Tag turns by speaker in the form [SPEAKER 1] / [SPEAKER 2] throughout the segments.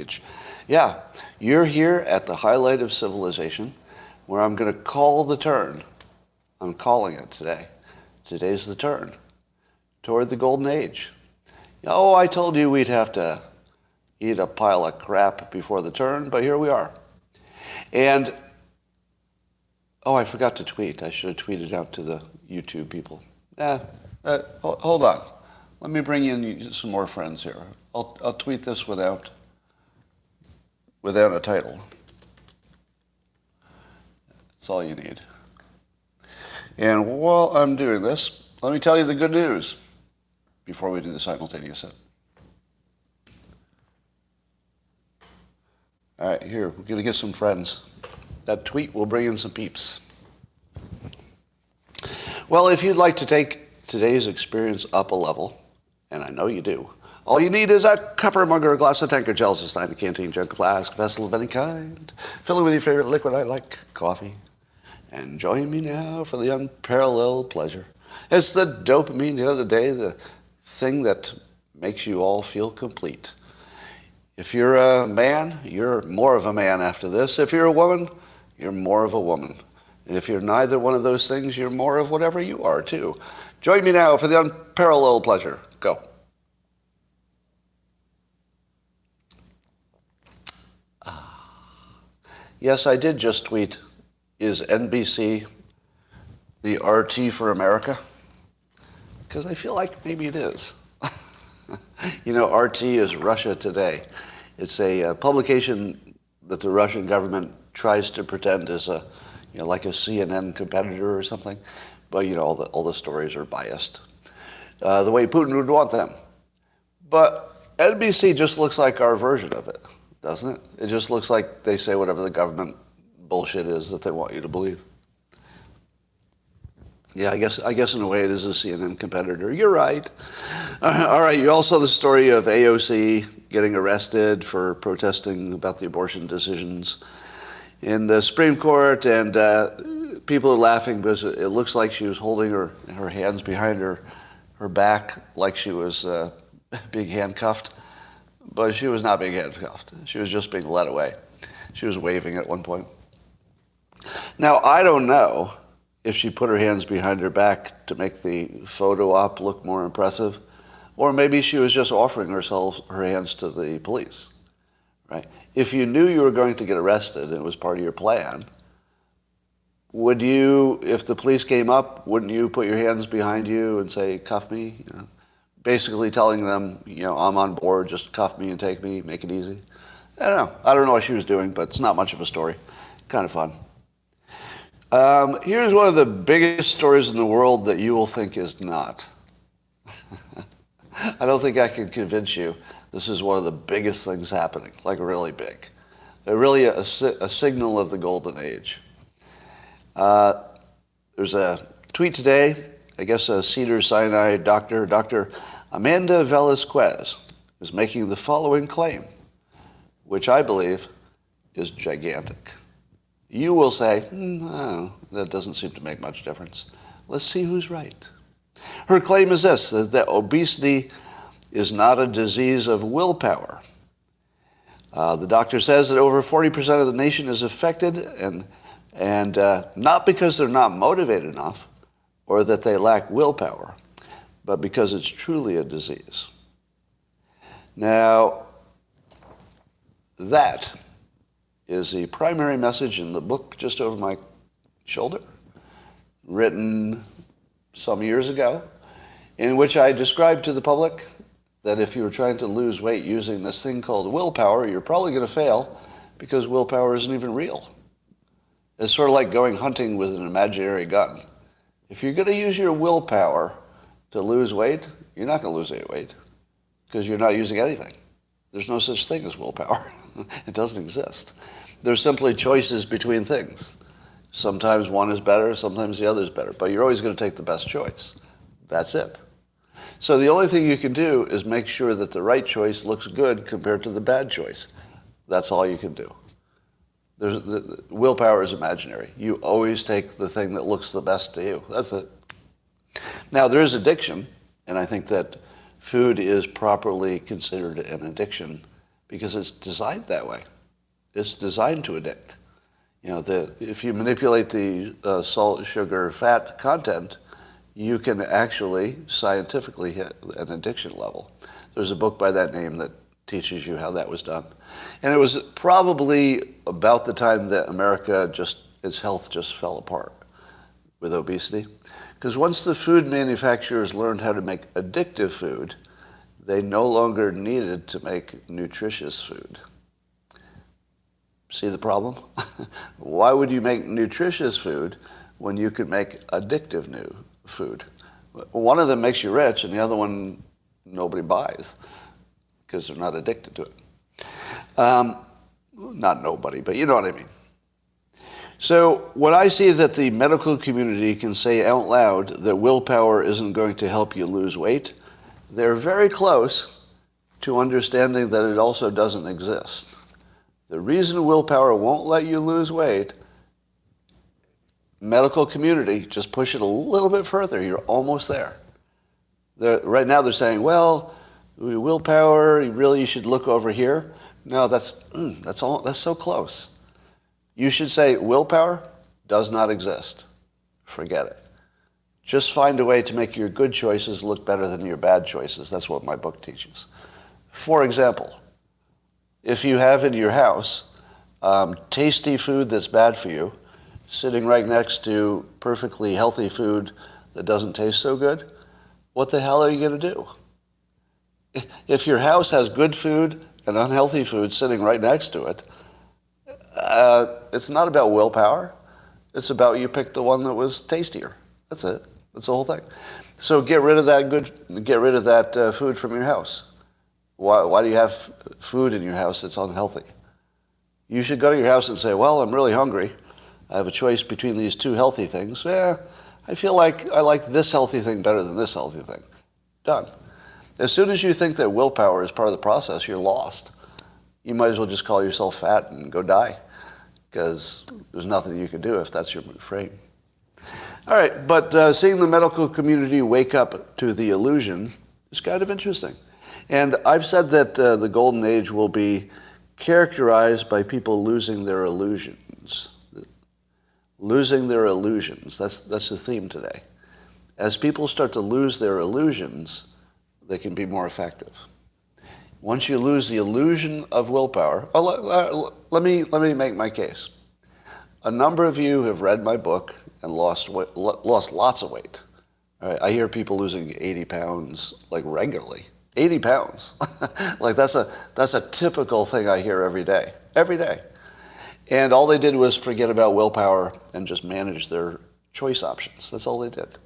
[SPEAKER 1] Age. Yeah, you're here at the highlight of civilization, where I'm going to call the turn. I'm calling it today. Today's the turn toward the Golden Age. Oh, I told you we'd have to eat a pile of crap before the turn, but here we are. And, oh, I forgot to tweet. I should have tweeted out to the YouTube people. Hold on. Let me bring in some more friends here. I'll tweet this without a title. That's all you need. And while I'm doing this, let me tell you the good news before we do the simultaneous set. All right, here, we're going to get some friends. That tweet will bring in some peeps. Well, if you'd like to take today's experience up a level, and I know you do, all you need is a cup or mug or a glass of tank or gels, a stein, a canteen, jug, flask, vessel of any kind. Fill it with your favorite liquid. I like coffee. And join me now for the unparalleled pleasure. It's the dopamine, the day, the thing that makes you all feel complete. If you're a man, you're more of a man after this. If you're a woman, you're more of a woman. And if you're neither one of those things, you're more of whatever you are, too. Join me now for the unparalleled pleasure. Go. Yes, I did just tweet, is NBC the RT for America? Because I feel like maybe it is. RT is Russia Today. It's a publication that the Russian government tries to pretend is like a CNN competitor or something. But, all the stories are biased the way Putin would want them. But NBC just looks like our version of it, doesn't it? It just looks like they say whatever the government bullshit is that they want you to believe. Yeah, I guess in a way it is a CNN competitor. You're right. All right, you all saw the story of AOC getting arrested for protesting about the abortion decisions in the Supreme Court, and people are laughing because it looks like she was holding her hands behind her back like she was being handcuffed. But she was not being handcuffed. She was just being led away. She was waving at one point. Now, I don't know if she put her hands behind her back to make the photo op look more impressive, or maybe she was just offering her hands to the police, right? If you knew you were going to get arrested and it was part of your plan, would you, if the police came up, wouldn't you put your hands behind you and say, cuff me? Basically telling them, I'm on board, just cuff me and take me, make it easy. I don't know what she was doing, but it's not much of a story. Kind of fun. Here's one of the biggest stories in the world that you will think is not. I don't think I can convince you this is one of the biggest things happening, like really big. They're really a signal of the Golden Age. There's a tweet today, I guess a Cedars-Sinai doctor, Dr. Amanda Velasquez, is making the following claim, which I believe is gigantic. You will say, that doesn't seem to make much difference. Let's see who's right. Her claim is this, that obesity is not a disease of willpower. The doctor says that over 40% of the nation is affected, and not because they're not motivated enough or that they lack willpower, but because it's truly a disease. Now, that is the primary message in the book just over my shoulder, written some years ago, in which I described to the public that if you were trying to lose weight using this thing called willpower, you're probably going to fail because willpower isn't even real. It's sort of like going hunting with an imaginary gun. If you're going to use your willpower to lose weight, you're not going to lose any weight because you're not using anything. There's no such thing as willpower. It doesn't exist. There's simply choices between things. Sometimes one is better, sometimes the other is better, but you're always going to take the best choice. That's it. So the only thing you can do is make sure that the right choice looks good compared to the bad choice. That's all you can do. Willpower is imaginary. You always take the thing that looks the best to you. That's it. Now, there is addiction, and I think that food is properly considered an addiction because it's designed that way. It's designed to addict. If you manipulate the salt, sugar, fat content, you can actually scientifically hit an addiction level. There's a book by that name that teaches you how that was done. And it was probably about the time that its health just fell apart with obesity. Because once the food manufacturers learned how to make addictive food, they no longer needed to make nutritious food. See the problem? Why would you make nutritious food when you could make addictive new food? One of them makes you rich, and the other one nobody buys because they're not addicted to it. Not nobody, but you know what I mean. So when I see that the medical community can say out loud that willpower isn't going to help you lose weight, they're very close to understanding that it also doesn't exist. The reason willpower won't let you lose weight, medical community, just push it a little bit further. You're almost there. Right now they're saying, well, willpower, you should look over here. No, that's so close. You should say willpower does not exist. Forget it. Just find a way to make your good choices look better than your bad choices. That's what my book teaches. For example, if you have in your house tasty food that's bad for you, sitting right next to perfectly healthy food that doesn't taste so good, what the hell are you going to do? If your house has good food and unhealthy food sitting right next to it, it's not about willpower. It's about you picked the one that was tastier. That's it. That's the whole thing. So get rid of that food from your house. Why do you have food in your house that's unhealthy? You should go to your house and say, well, I'm really hungry. I have a choice between these two healthy things. I feel like I like this healthy thing better than this healthy thing. Done. As soon as you think that willpower is part of the process, you're lost. You might as well just call yourself fat and go die, because there's nothing you can do if that's your frame. All right, but seeing the medical community wake up to the illusion is kind of interesting. And I've said that the golden age will be characterized by people losing their illusions. Losing their illusions. That's the theme today. As people start to lose their illusions, they can be more effective. Once you lose the illusion of willpower, let me make my case. A number of you have read my book and lost lots of weight. All right, I hear people losing 80 pounds like regularly. 80 pounds. Like that's a typical thing I hear every day. Every day. And all they did was forget about willpower and just manage their choice options. That's all they did.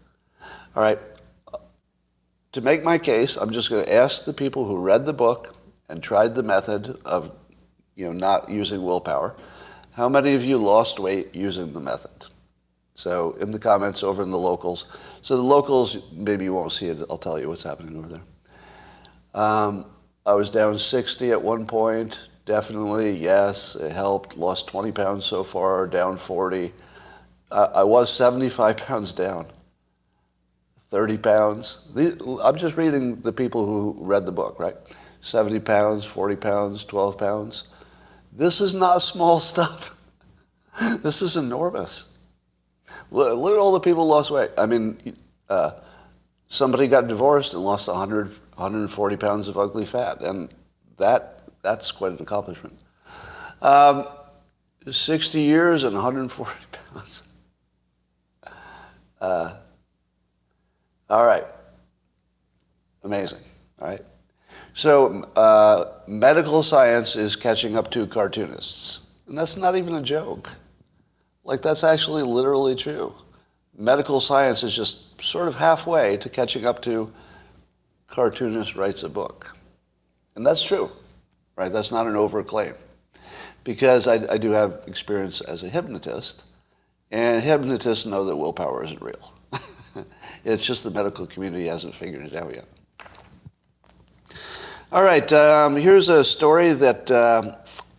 [SPEAKER 1] All right. To make my case, I'm just going to ask the people who read the book and tried the method of, not using willpower, how many of you lost weight using the method? So in the comments over in the locals. So the locals, maybe you won't see it. I'll tell you what's happening over there. I was down 60 at one point. Definitely, yes, it helped. Lost 20 pounds so far, down 40. I was 75 pounds down. 30 pounds. I'm just reading the people who read the book, right? 70 pounds, 40 pounds, 12 pounds. This is not small stuff. This is enormous. Look at all the people who lost weight. I mean, somebody got divorced and lost 140 pounds of ugly fat, and that's quite an accomplishment. 60 years and 140 pounds. All right. Amazing. All right. So medical science is catching up to cartoonists. And that's not even a joke. Like, that's actually literally true. Medical science is just sort of halfway to catching up to cartoonist writes a book. And that's true, right? That's not an overclaim. Because I do have experience as a hypnotist, and hypnotists know that willpower isn't real. It's just the medical community hasn't figured it out yet. All right, here's a story that,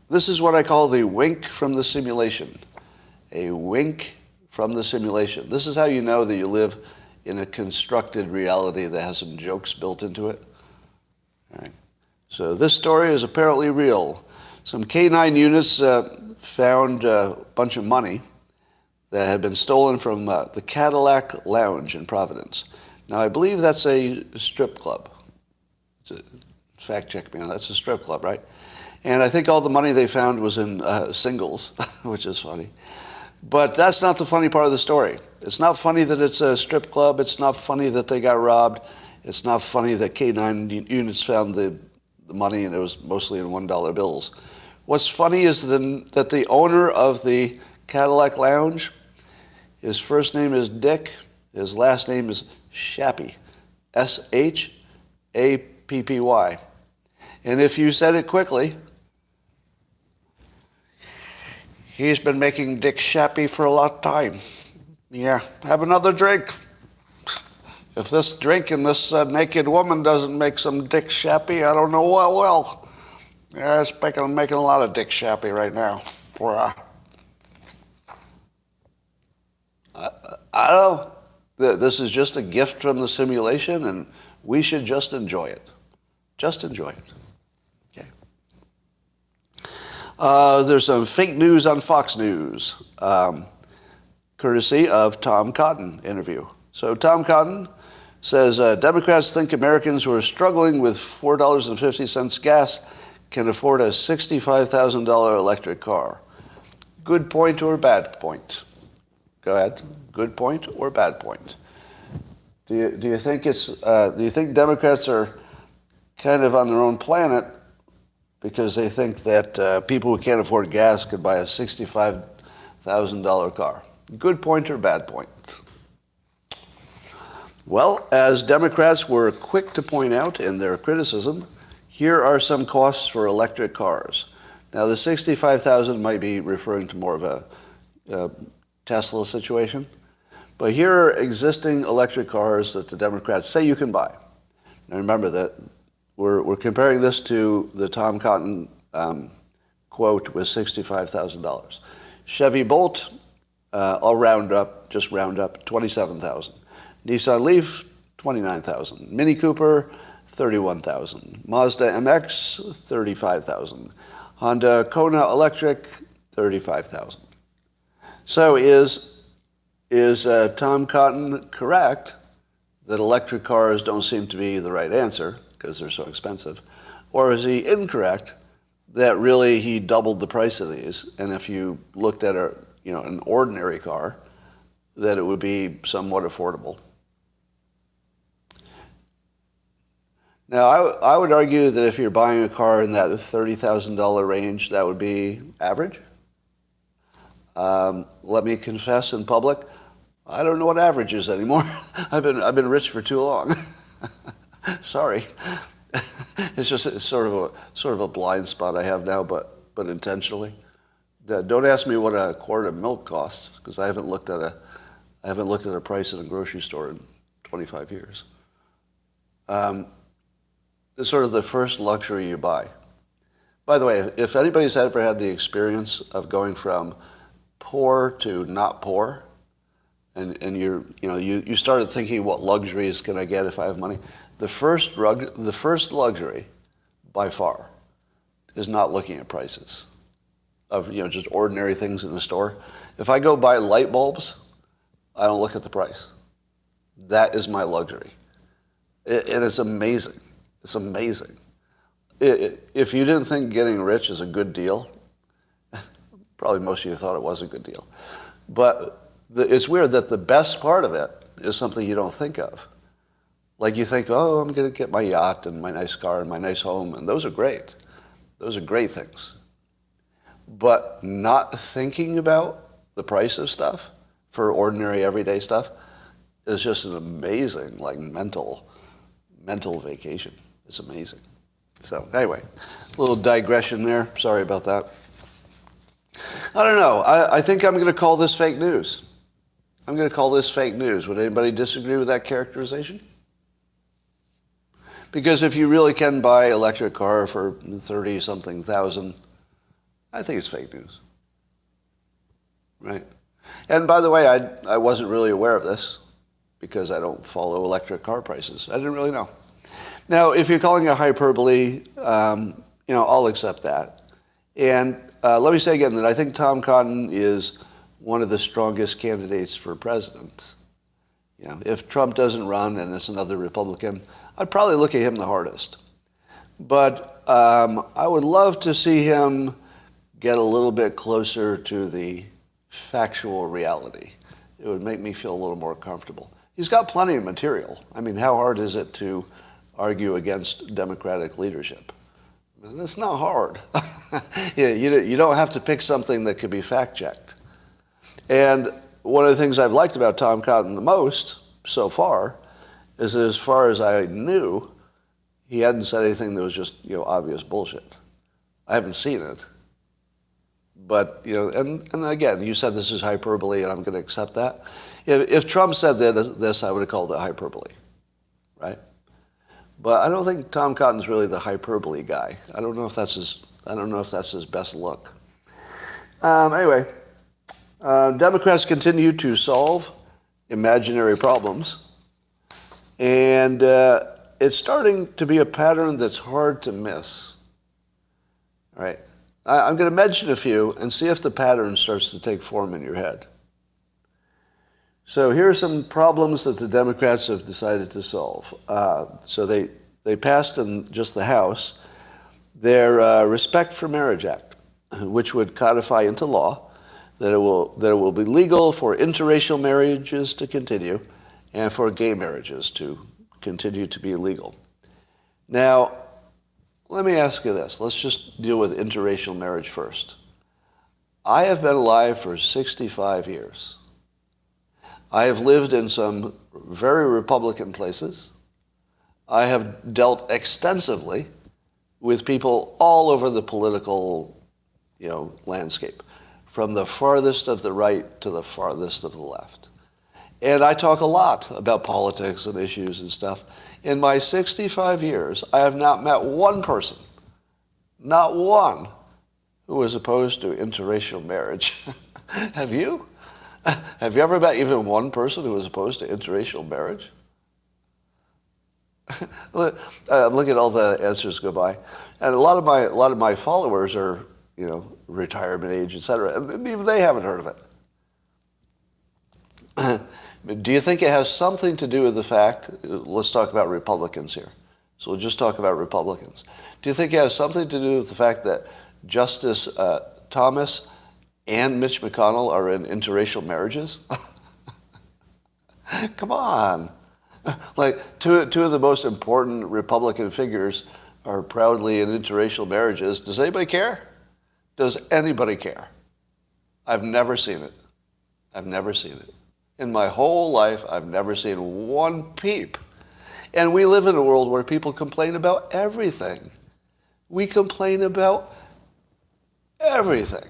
[SPEAKER 1] this is what I call the wink from the simulation. A wink from the simulation. This is how you know that you live in a constructed reality that has some jokes built into it. All right. So this story is apparently real. Some K9 units found a bunch of money that had been stolen from the Cadillac Lounge in Providence. Now, I believe that's a strip club. Fact check me on that. That's a strip club, right? And I think all the money they found was in singles, which is funny. But that's not the funny part of the story. It's not funny that it's a strip club. It's not funny that they got robbed. It's not funny that K9 units found the money and it was mostly in $1 bills. What's funny is that the owner of the Cadillac Lounge, his first name is Dick, his last name is Shappy, Shappy. And if you said it quickly, he's been making Dick Shappy for a lot of time. Yeah, have another drink. If this drink and this naked woman doesn't make some Dick Shappy, I don't know what will. Yeah, it's making a lot of Dick Shappy right now. I don't know. This is just a gift from the simulation, and we should just enjoy it. Just enjoy it. Okay. There's some fake news on Fox News, courtesy of Tom Cotton interview. So Tom Cotton says Democrats think Americans who are struggling with $4.50 gas can afford a $65,000 electric car. Good point or bad point? Go ahead. Good point or bad point? Do you think do you think Democrats are kind of on their own planet because they think that people who can't afford gas could buy a $65,000 car? Good point or bad point? Well, as Democrats were quick to point out in their criticism, here are some costs for electric cars. Now, the $65,000 might be referring to more of a Tesla situation, but here are existing electric cars that the Democrats say you can buy. Now, remember that we're comparing this to the Tom Cotton quote with $65,000. Chevy Bolt, I'll round up, $27,000. Nissan Leaf, $29,000. Mini Cooper, $31,000. Mazda MX, $35,000. Honda Kona Electric, $35,000. So is Tom Cotton correct that electric cars don't seem to be the right answer because they're so expensive? Or is he incorrect that really he doubled the price of these, and if you looked at an ordinary car, that it would be somewhat affordable? Now, I would argue that if you're buying a car in that $30,000 range, that would be average. Let me confess in public, I don't know what average is anymore. I've been rich for too long. Sorry. It's sort of a blind spot I have now, but intentionally. Don't ask me what a quart of milk costs, because I haven't looked at a price in a grocery store in 25 years. It's sort of the first luxury you buy. By the way, if anybody's ever had the experience of going from poor to not poor, and you started thinking, what luxuries can I get if I have money? The first luxury, by far, is not looking at prices of just ordinary things in the store. If I go buy light bulbs, I don't look at the price. That is my luxury, and it's amazing. It's amazing. If you didn't think getting rich is a good deal, probably most of you thought it was a good deal. But it's weird that the best part of it is something you don't think of. Like you think, oh, I'm going to get my yacht and my nice car and my nice home, and those are great. Those are great things. But not thinking about the price of stuff for ordinary everyday stuff is just an amazing, mental vacation. It's amazing. So anyway, a little digression there. Sorry about that. I don't know. I think I'm going to call this fake news. I'm going to call this fake news. Would anybody disagree with that characterization? Because if you really can buy an electric car for 30-something thousand, I think it's fake news. Right? And by the way, I wasn't really aware of this because I don't follow electric car prices. I didn't really know. Now, if you're calling it hyperbole, I'll accept that. And let me say again that I think Tom Cotton is one of the strongest candidates for president. If Trump doesn't run and it's another Republican, I'd probably look at him the hardest. But I would love to see him get a little bit closer to the factual reality. It would make me feel a little more comfortable. He's got plenty of material. I mean, how hard is it to argue against Democratic leadership? That's not hard. You don't have to pick something that could be fact-checked. And one of the things I've liked about Tom Cotton the most so far is that as far as I knew, he hadn't said anything that was just, obvious bullshit. I haven't seen it. But, and again, you said this is hyperbole, and I'm going to accept that. If Trump said this, I would have called it hyperbole, right? But I don't think Tom Cotton's really the hyperbole guy. I don't know if that's his best look. Anyway, Democrats continue to solve imaginary problems, and it's starting to be a pattern that's hard to miss. All right, I'm going to mention a few and see if the pattern starts to take form in your head. So here are some problems that the Democrats have decided to solve. So they passed in just the House their Respect for Marriage Act, which would codify into law that it will be legal for interracial marriages to continue and for gay marriages to continue to be legal. Now, let me ask you this. Let's just deal with interracial marriage first. I have been alive for 65 years. I have lived in some very Republican places. I have dealt extensively with people all over the political, landscape, from the farthest of the right to the farthest of the left. And I talk a lot about politics and issues and stuff. In my 65 years, I have not met one person, not one, who is opposed to interracial marriage. Have you? Have you ever met even one person who is opposed to interracial marriage? Look at all the answers go by, and a lot of my followers are retirement age, etc., and even they haven't heard of it. Do you think it has something to do with the fact? Let's talk about Republicans here. So we'll just talk about Republicans. Do you think it has something to do with the fact that Justice Thomas and Mitch McConnell are in interracial marriages? Come on. Like, two of the most important Republican figures are proudly in interracial marriages. Does anybody care? Does anybody care? I've never seen it. I've never seen it. In my whole life, I've never seen one peep. And we live in a world where people complain about everything. We complain about everything.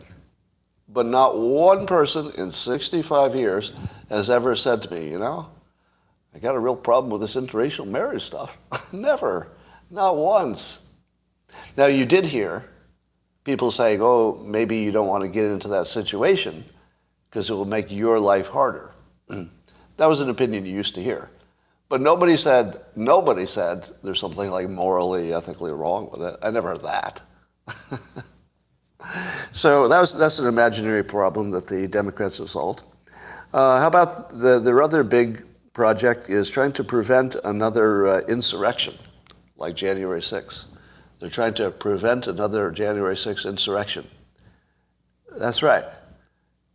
[SPEAKER 1] But not one person in 65 years has ever said to me, I got a real problem with this interracial marriage stuff. Never. Not once. Now, you did hear people saying, oh, maybe you don't want to get into that situation because it will make your life harder. That was an opinion you used to hear. But nobody said there's something like morally, ethically wrong with it. I never heard that. So that's an imaginary problem that the Democrats have solved. How about their other big project is trying to prevent another insurrection like January 6th. They're trying to prevent another January 6th insurrection. That's right.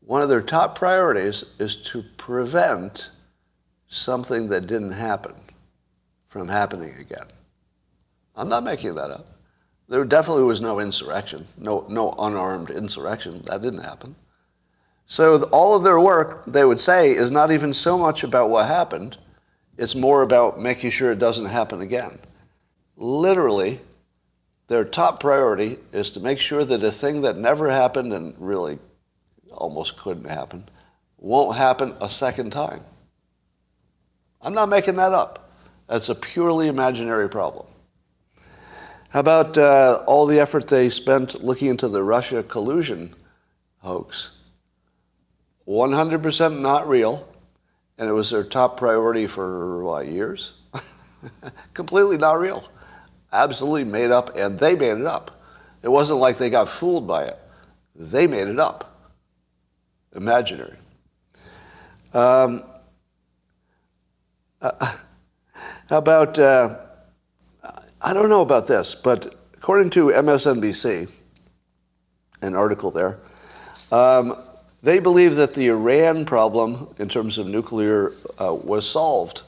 [SPEAKER 1] One of their top priorities is to prevent something that didn't happen from happening again. I'm not making that up. There definitely was no insurrection, no unarmed insurrection. That didn't happen. So all of their work, they would say, is not even so much about what happened. It's more about making sure it doesn't happen again. Literally, their top priority is to make sure that a thing that never happened and really almost couldn't happen won't happen a second time. I'm not making that up. That's a purely imaginary problem. How about all the effort they spent looking into the Russia collusion hoax? 100% not real, and it was their top priority for, years? Completely not real. absolutely made up, and they made it up. It wasn't like they got fooled by it. They made it up. Imaginary. How about, I don't know about this, but according to MSNBC, an article there, they believe that the Iran problem in terms of nuclear was solved,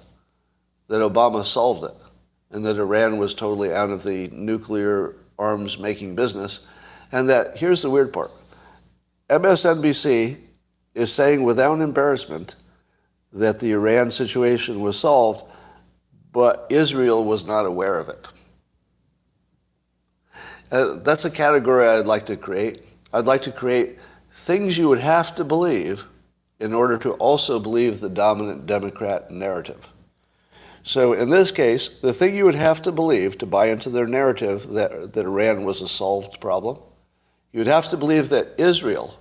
[SPEAKER 1] that Obama solved it, and that Iran was totally out of the nuclear arms making business. And that, here's the weird part, MSNBC is saying without embarrassment that the Iran situation was solved, but Israel was not aware of it. That's a category I'd like to create. I'd like to create things you would have to believe in order to also believe the dominant Democrat narrative. So in this case, the thing you would have to believe to buy into their narrative that Iran was a solved problem, you would have to believe that Israel,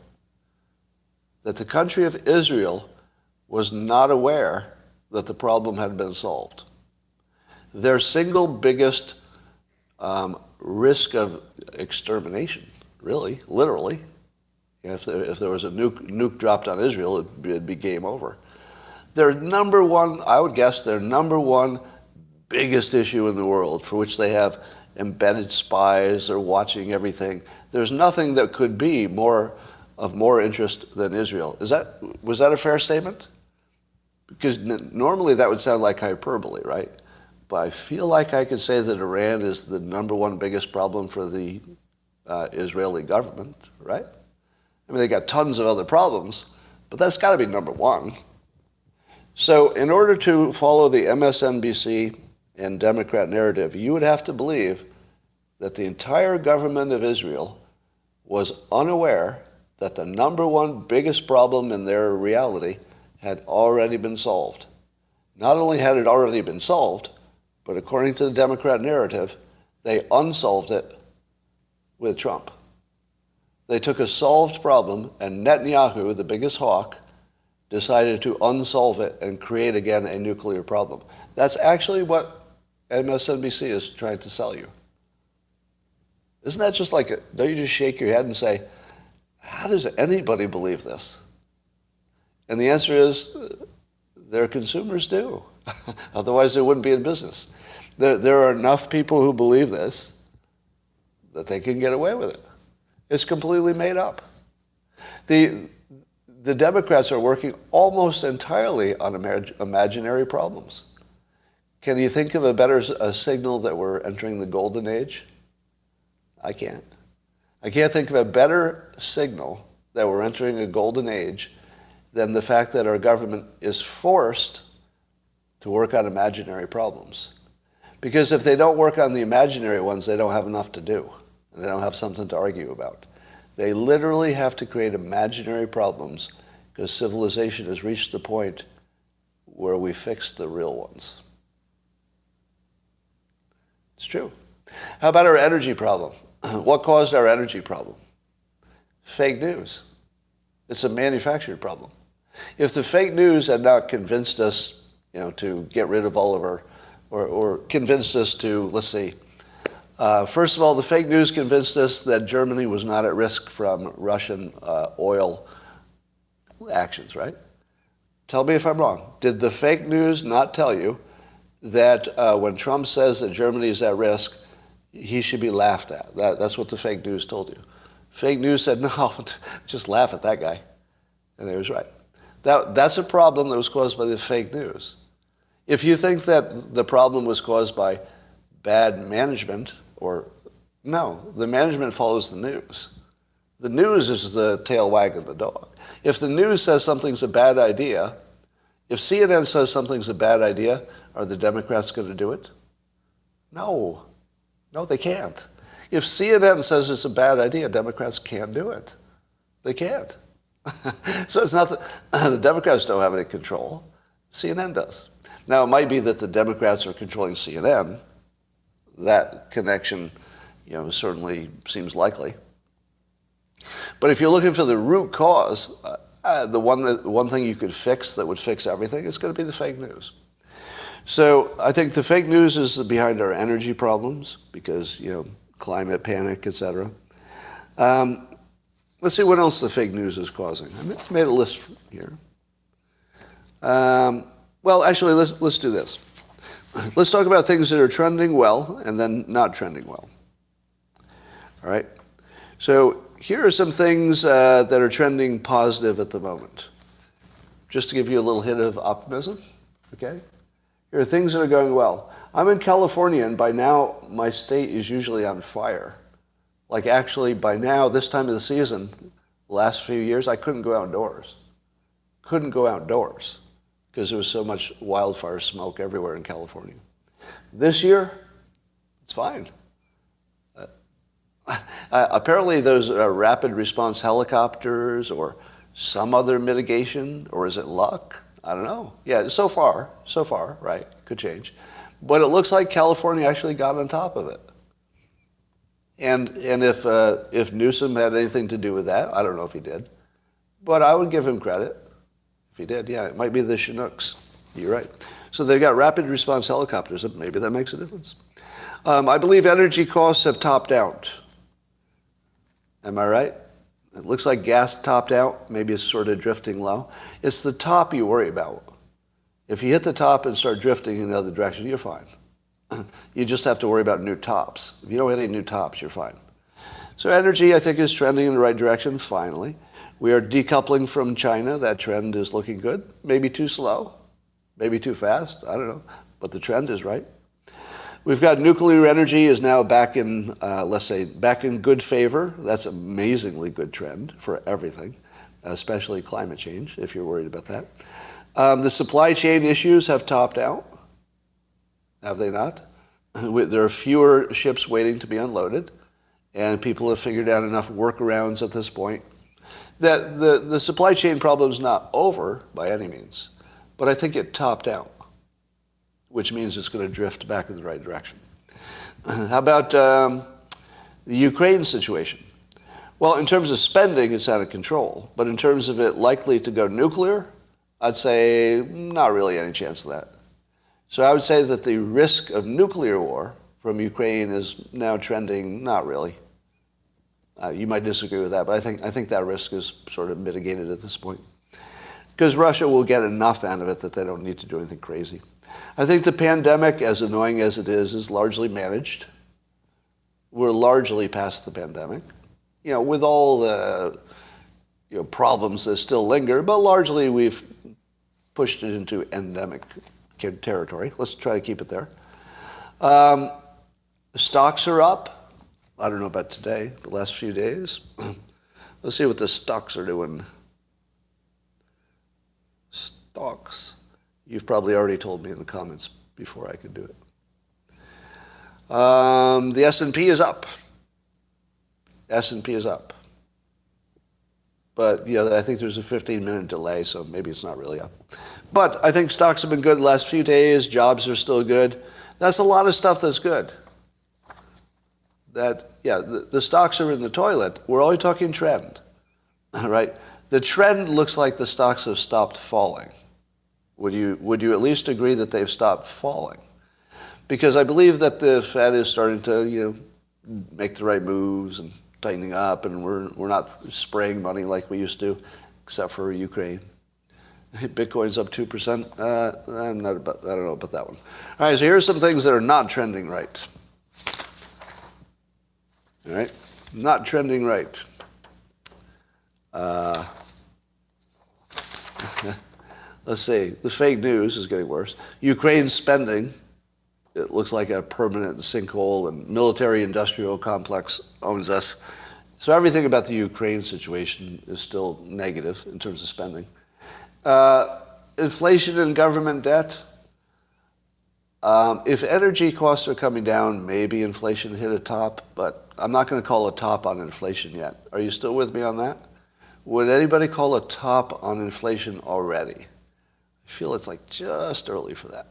[SPEAKER 1] that the country of Israel was not aware that the problem had been solved. Their single biggest risk of extermination, really, literally, if there was a nuke dropped on Israel, it'd be game over. Their number one, I would guess, their number one biggest issue in the world for which they have embedded spies, they're watching everything. There's nothing that could be of more interest than Israel. Was that a fair statement? Because normally that would sound like hyperbole, right? But I feel like I could say that Iran is the number one biggest problem for the Israeli government, right? I mean, they got tons of other problems, but that's got to be number one. So in order to follow the MSNBC and Democrat narrative, you would have to believe that the entire government of Israel was unaware that the number one biggest problem in their reality had already been solved. Not only had it already been solved, but according to the Democrat narrative, they unsolved it with Trump. They took a solved problem, and Netanyahu, the biggest hawk, decided to unsolve it and create again a nuclear problem. That's actually what MSNBC is trying to sell you. Isn't that just like it? Don't you just shake your head and say, how does anybody believe this? And the answer is, their consumers do. Otherwise, they wouldn't be in business. There are enough people who believe this that they can get away with it. It's completely made up. The Democrats are working almost entirely on imaginary problems. Can you think of a signal that we're entering the golden age? I can't. I can't think of a better signal that we're entering a golden age than the fact that our government is forced to work on imaginary problems. Because if they don't work on the imaginary ones, they don't have enough to do. They don't have something to argue about. They literally have to create imaginary problems because civilization has reached the point where we fixed the real ones. It's true. How about our energy problem? What caused our energy problem? Fake news. It's a manufactured problem. If the fake news had not convinced us, to get rid of all of our, or convinced us to, let's see, first of all, the fake news convinced us that Germany was not at risk from Russian oil actions, right? Tell me if I'm wrong. Did the fake news not tell you that when Trump says that Germany is at risk, he should be laughed at? That's what the fake news told you. Fake news said, no, just laugh at that guy. And he was right. That's a problem that was caused by the fake news. If you think that the problem was caused by bad management, no, the management follows the news. The news is the tail wagging the dog. If the news says something's a bad idea, if CNN says something's a bad idea, are the Democrats going to do it? No. No, they can't. If CNN says it's a bad idea, Democrats can't do it. They can't. So it's not that the Democrats don't have any control. CNN does. Now, it might be that the Democrats are controlling CNN. That connection, certainly seems likely. But if you're looking for the root cause, the one thing you could fix that would fix everything is going to be the fake news. So I think the fake news is behind our energy problems because, climate panic, etc. Let's see what else the fake news is causing. I made a list here. Well, actually, let's do this. Let's talk about things that are trending well and then not trending well. All right? So here are some things that are trending positive at the moment. Just to give you a little hint of optimism, okay? Here are things that are going well. I'm in California, and by now, my state is usually on fire. Like actually, by now, this time of the season, the last few years, I couldn't go outdoors. Couldn't go outdoors because there was so much wildfire smoke everywhere in California. This year, it's fine. Apparently, those rapid response helicopters or some other mitigation, or is it luck? I don't know. Yeah, so far, right? Could change. But it looks like California actually got on top of it. And if Newsom had anything to do with that, I don't know if he did, but I would give him credit if he did. Yeah, it might be the Chinooks. You're right. So they got rapid response helicopters. Maybe that makes a difference. I believe energy costs have topped out. Am I right? It looks like gas topped out. Maybe it's sort of drifting low. It's the top you worry about. If you hit the top and start drifting in another direction, you're fine. You just have to worry about new tops. If you don't hit any new tops, you're fine. So energy, I think, is trending in the right direction, finally. We are decoupling from China. That trend is looking good. Maybe too slow, maybe too fast. I don't know. But the trend is right. We've got nuclear energy is now back in, back in good favor. That's an amazingly good trend for everything, especially climate change, if you're worried about that. The supply chain issues have topped out. Have they not? There are fewer ships waiting to be unloaded, and people have figured out enough workarounds at this point that the supply chain problem is not over by any means, but I think it topped out, which means it's going to drift back in the right direction. How about the Ukraine situation? Well, in terms of spending, it's out of control, but in terms of it likely to go nuclear, I'd say not really any chance of that. So I would say that the risk of nuclear war from Ukraine is now trending not really. You might disagree with that, but I think that risk is sort of mitigated at this point. Because Russia will get enough out of it that they don't need to do anything crazy. I think the pandemic, as annoying as it is largely managed. We're largely past the pandemic. With all the problems that still linger, but largely we've pushed it into endemic territory. Let's try to keep it there. The stocks are up. I don't know about today, the last few days. Let's see what the stocks are doing. Stocks. You've probably already told me in the comments before I could do it. The S&P is up. S&P is up. But I think there's a 15-minute delay, so maybe it's not really up. But I think stocks have been good the last few days. Jobs are still good. That's a lot of stuff that's good. The stocks are in the toilet. We're only talking trend, right? The trend looks like the stocks have stopped falling. Would you at least agree that they've stopped falling? Because I believe that the Fed is starting to make the right moves and tightening up, and we're not spraying money like we used to, except for Ukraine. Bitcoin's up 2%. I don't know about that one. All right, so here's some things that are not trending right. All right, not trending right. Let's see. The fake news is getting worse. Ukraine's spending, it looks like a permanent sinkhole, and military-industrial complex owns us. So everything about the Ukraine situation is still negative in terms of spending. Inflation and government debt. If energy costs are coming down, maybe inflation hit a top, but I'm not going to call a top on inflation yet. Are you still with me on that? Would anybody call a top on inflation already? I feel it's like just early for that.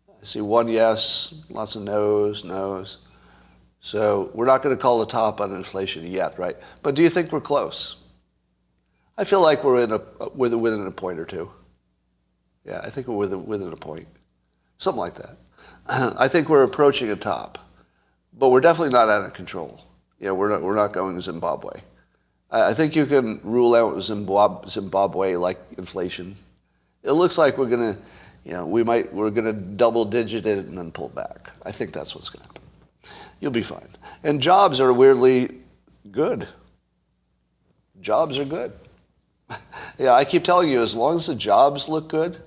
[SPEAKER 1] I see one yes, lots of no's. So we're not going to call a top on inflation yet, right? But do you think we're close? I feel like we're within a point or two. Yeah, I think we're within a point. something like that. I think we're approaching a top, but we're definitely not out of control. We're not going to Zimbabwe. I think you can rule out Zimbabwe-like inflation. It looks like we're gonna, we're gonna double digit it and then pull back. I think that's what's gonna happen. You'll be fine. And jobs are weirdly good. Jobs are good. Yeah, I keep telling you, as long as the jobs look good,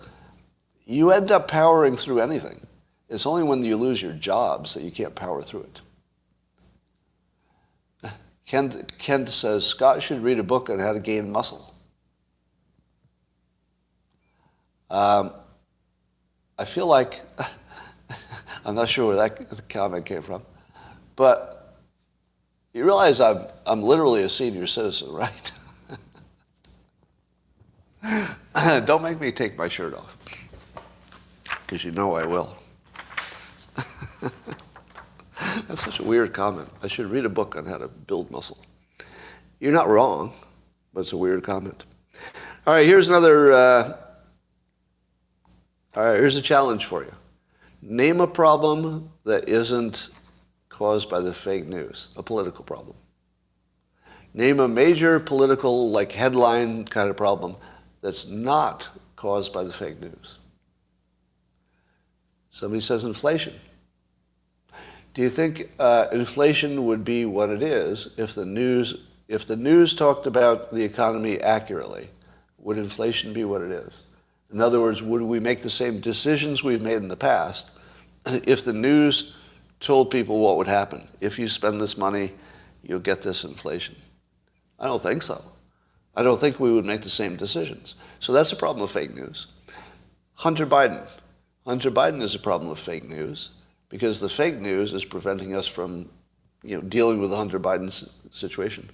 [SPEAKER 1] you end up powering through anything. It's only when you lose your jobs that you can't power through it. Kent says, Scott should read a book on how to gain muscle. I feel like, I'm not sure where that comment came from, but you realize I'm literally a senior citizen, right? Don't make me take my shirt off, because you know I will. That's such a weird comment. I should read a book on how to build muscle. You're not wrong, but it's a weird comment. All right, here's another, here's a challenge for you. Name a problem that isn't caused by the fake news, a political problem. Name a major political, like headline kind of problem that's not caused by the fake news. Somebody says inflation. Do you think inflation would be what it is if the news talked about the economy accurately? Would inflation be what it is? In other words, would we make the same decisions we've made in the past if the news told people what would happen? If you spend this money, you'll get this inflation. I don't think so. I don't think we would make the same decisions. So that's a problem of fake news. Hunter Biden. Hunter Biden is a problem of fake news because the fake news is preventing us from dealing with the Hunter Biden situation.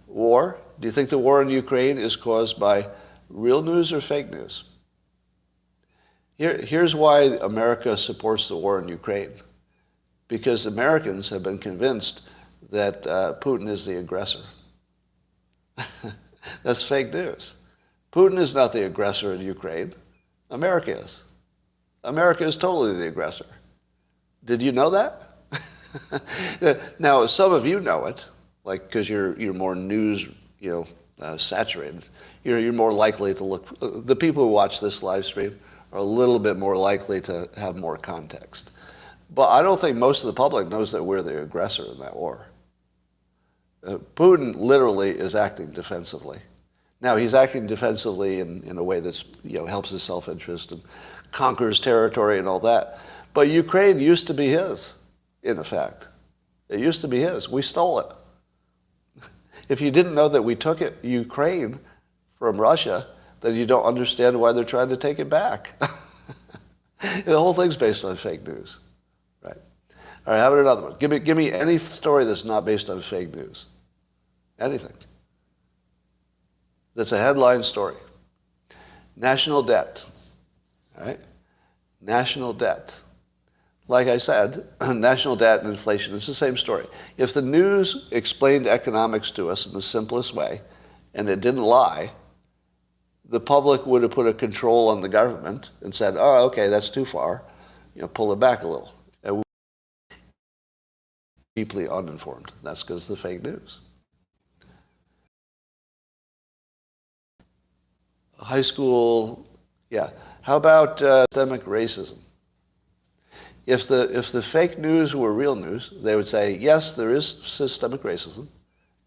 [SPEAKER 1] War. Do you think the war in Ukraine is caused by real news or fake news? Here's why America supports the war in Ukraine. Because Americans have been convinced that Putin is the aggressor. That's fake news. Putin is not the aggressor in Ukraine. America is. America is totally the aggressor. Did you know that? Now, some of you know it, like because you're more news, saturated. You're more likely to look. The people who watch this live stream are a little bit more likely to have more context. But I don't think most of the public knows that we're the aggressor in that war. Putin literally is acting defensively. Now, he's acting defensively in a way that's helps his self-interest and conquers territory and all that. But Ukraine used to be his, in effect. It used to be his. We stole it. If you didn't know that we took Ukraine from Russia, then you don't understand why they're trying to take it back. The whole thing's based on fake news. Right. All right, how about another one? Give me any story that's not based on fake news. Anything. That's a headline story. National debt. All right? National debt. Like I said, national debt and inflation is the same story. If the news explained economics to us in the simplest way, and it didn't lie, the public would have put a control on the government and said, oh, okay, that's too far. Pull it back a little. And we're deeply uninformed. That's because of the fake news. High school, yeah. How about systemic racism? If the fake news were real news, they would say, yes, there is systemic racism.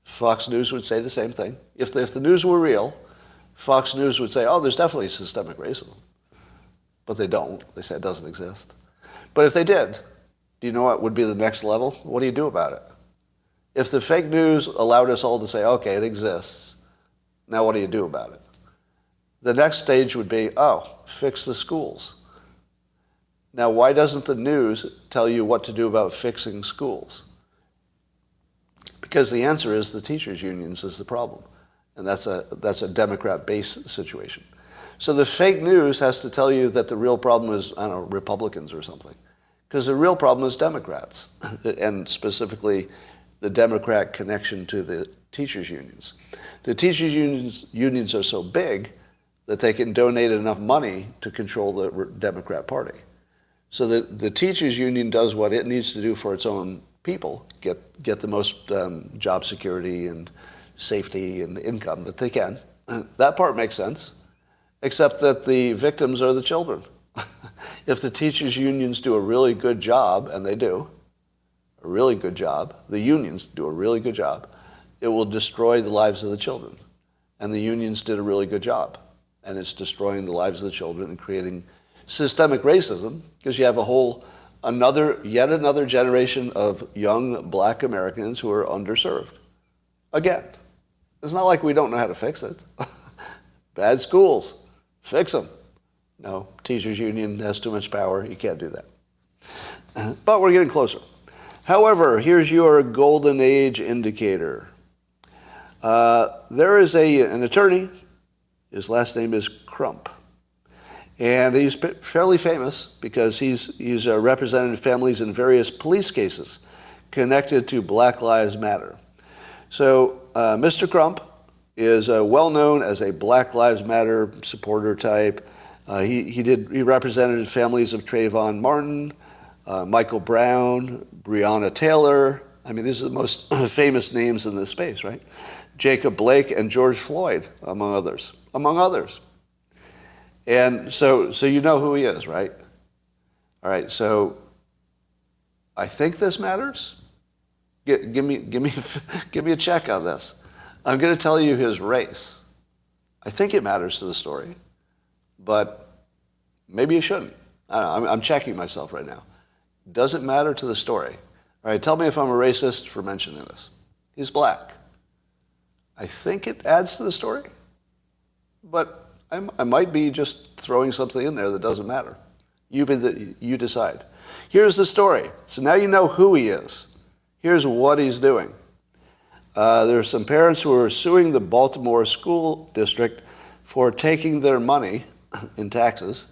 [SPEAKER 1] Fox News would say the same thing. If the news were real, Fox News would say, oh, there's definitely systemic racism. But they don't. They say it doesn't exist. But if they did, do you know what would be the next level? What do you do about it? If the fake news allowed us all to say, okay, it exists, now what do you do about it? The next stage would be, oh, fix the schools. Now, why doesn't the news tell you what to do about fixing schools? Because the answer is the teachers' unions is the problem. And that's a Democrat-based situation. So the fake news has to tell you that the real problem is, I don't know, Republicans or something. Because the real problem is Democrats, and specifically the Democrat connection to the teachers' unions. The teachers' unions are so big that they can donate enough money to control the Democrat Party. So the teachers union does what it needs to do for its own people, get the most job security and safety and income that they can. That part makes sense, except that the victims are the children. If the teachers unions do a really good job, and they do, a really good job, the unions do a really good job, it will destroy the lives of the children. And the unions did a really good job. And it's destroying the lives of the children and creating systemic racism, because you have yet another generation of young black Americans who are underserved. Again, it's not like we don't know how to fix it. Bad schools, fix them. No, teachers union has too much power. You can't do that. But we're getting closer. However, here's your golden age indicator. There is an attorney. His last name is Crump. And he's fairly famous because he's represented families in various police cases connected to Black Lives Matter. So Mr. Crump is well known as a Black Lives Matter supporter type. He represented families of Trayvon Martin, Michael Brown, Breonna Taylor. I mean, these are the most famous names in this space, right? Jacob Blake and George Floyd, among others. And so you know who he is, right? All right, so I think this matters. Give me a check on this. I'm going to tell you his race. I think it matters to the story, but maybe it shouldn't. I'm checking myself right now. Does it matter to the story? All right, tell me if I'm a racist for mentioning this. He's black. I think it adds to the story, but I might be just throwing something in there that doesn't matter. You decide. Here's the story. So now you know who he is. Here's what he's doing. There are some parents who are suing the Baltimore school district for taking their money in taxes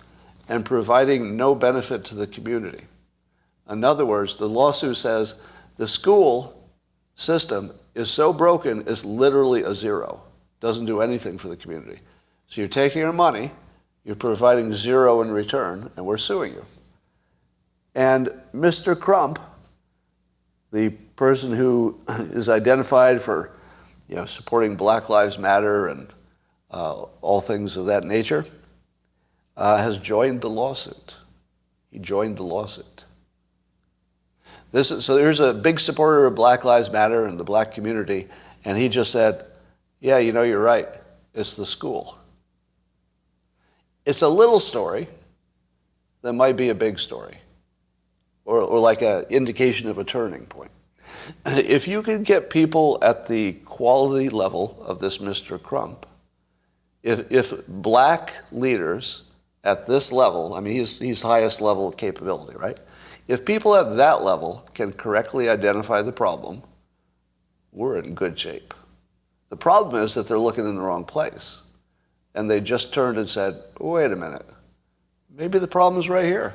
[SPEAKER 1] and providing no benefit to the community. In other words, the lawsuit says the school system is so broken, it's literally a zero. Doesn't do anything for the community. So you're taking our money, you're providing zero in return, and we're suing you. And Mr. Crump, the person who is identified for supporting Black Lives Matter and all things of that nature, has joined the lawsuit. He joined the lawsuit. So there's a big supporter of Black Lives Matter and the black community, and he just said, yeah, you're right. It's the school. It's a little story that might be a big story, or like an indication of a turning point. If you can get people at the quality level of this Mr. Crump, if black leaders at this level, I mean, he's highest level of capability, right? If people at that level can correctly identify the problem, we're in good shape. The problem is that they're looking in the wrong place. And they just turned and said, wait a minute, maybe the problem's right here.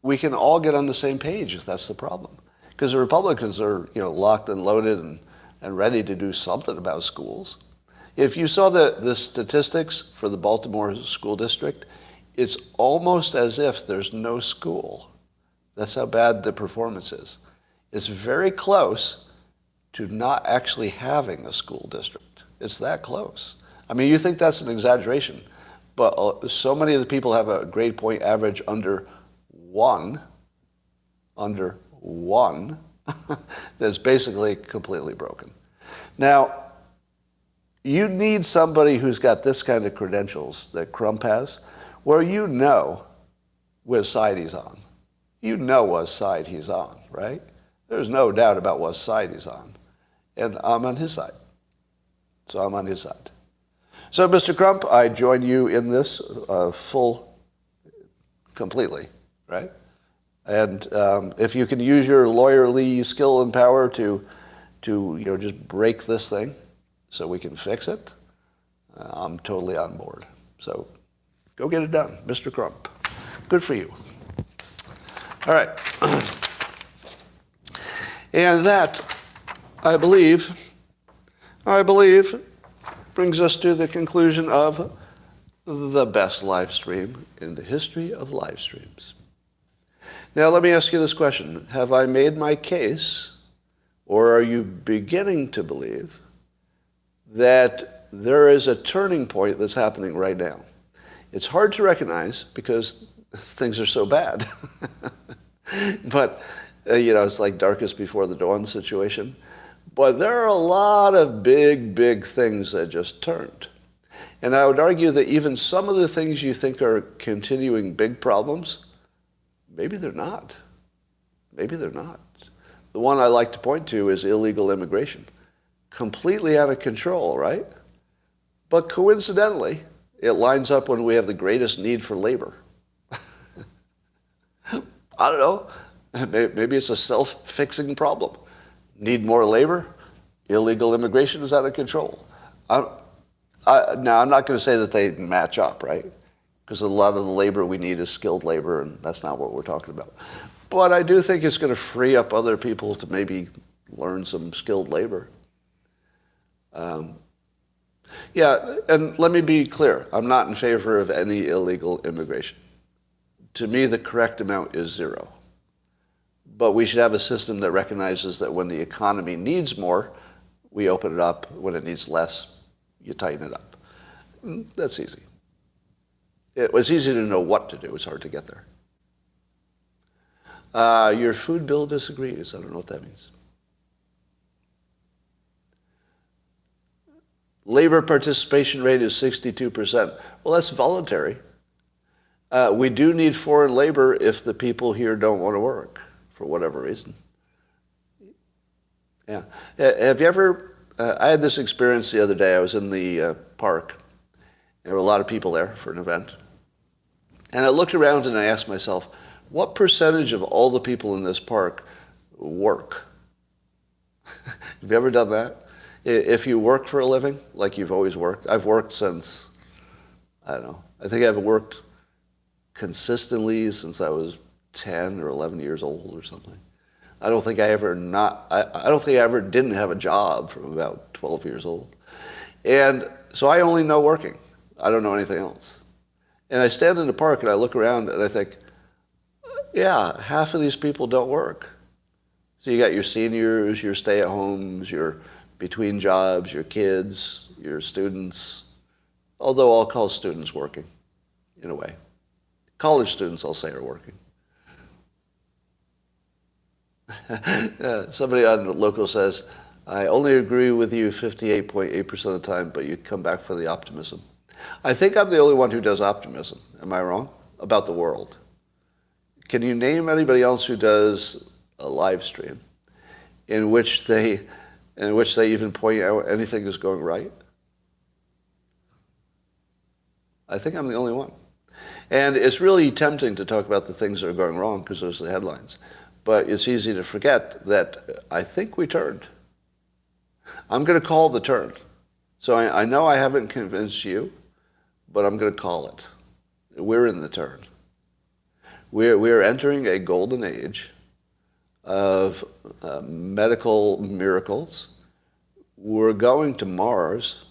[SPEAKER 1] We can all get on the same page if that's the problem. Because the Republicans are locked and loaded and ready to do something about schools. If you saw the statistics for the Baltimore school district, it's almost as if there's no school. That's how bad the performance is. It's very close to not actually having a school district. It's that close. I mean, you think that's an exaggeration, but so many of the people have a grade point average under one, that's basically completely broken. Now, you need somebody who's got this kind of credentials that Crump has, where you know which side he's on. You know what side he's on, right? There's no doubt about what side he's on. And I'm on his side. So I'm on his side. So, Mr. Crump, I join you in this completely, right? And if you can use your lawyerly skill and power to just break this thing so we can fix it, I'm totally on board. So go get it done, Mr. Crump. Good for you. All right. And that, I believe, brings us to the conclusion of the best live stream in the history of live streams. Now let me ask you this question. Have I made my case, or are you beginning to believe that there is a turning point that's happening right now? It's hard to recognize because things are so bad. But, it's like darkest before the dawn situation. But there are a lot of big, big things that just turned. And I would argue that even some of the things you think are continuing big problems, maybe they're not. Maybe they're not. The one I like to point to is illegal immigration. Completely out of control, right? But coincidentally, it lines up when we have the greatest need for labor. I don't know. Maybe it's a self-fixing problem. Need more labor? Illegal immigration is out of control. Now, I'm not going to say that they match up, right? Because a lot of the labor we need is skilled labor, and that's not what we're talking about. But I do think it's going to free up other people to maybe learn some skilled labor. And let me be clear. I'm not in favor of any illegal immigration. To me, the correct amount is 0. But we should have a system that recognizes that when the economy needs more, we open it up. When it needs less, you tighten it up. That's easy. It was easy to know what to do. It's hard to get there. Your food bill disagrees. I don't know what that means. Labor participation rate is 62%. Well, that's voluntary. We do need foreign labor if the people here don't want to work for whatever reason. Yeah. Have you ever, I had this experience the other day. I was in the park. There were a lot of people there for an event. And I looked around and I asked myself, what percentage of all the people in this park work? Have you ever done that? If you work for a living, like you've always worked, I've worked since, I don't know, I think I've worked consistently since I was 10 or 11 years old or something. I don't think I ever didn't have a job from about 12 years old. And so I only know working. I don't know anything else. And I stand in the park and I look around and I think, yeah, half of these people don't work. So you got your seniors, your stay-at-homes, your between jobs, your kids, your students, although I'll call students working, in a way. College students, I'll say, are working. Somebody on local says, I only agree with you 58.8% of the time, but you come back for the optimism. I think I'm the only one who does optimism. Am I wrong? About the world. Can you name anybody else who does a live stream in which they even point out anything is going right? I think I'm the only one. And it's really tempting to talk about the things that are going wrong because those are the headlines. But it's easy to forget that I think we turned. I'm going to call the turn. So I know I haven't convinced you, but I'm going to call it. We're in the turn. We're entering a golden age of medical miracles. We're going to Mars.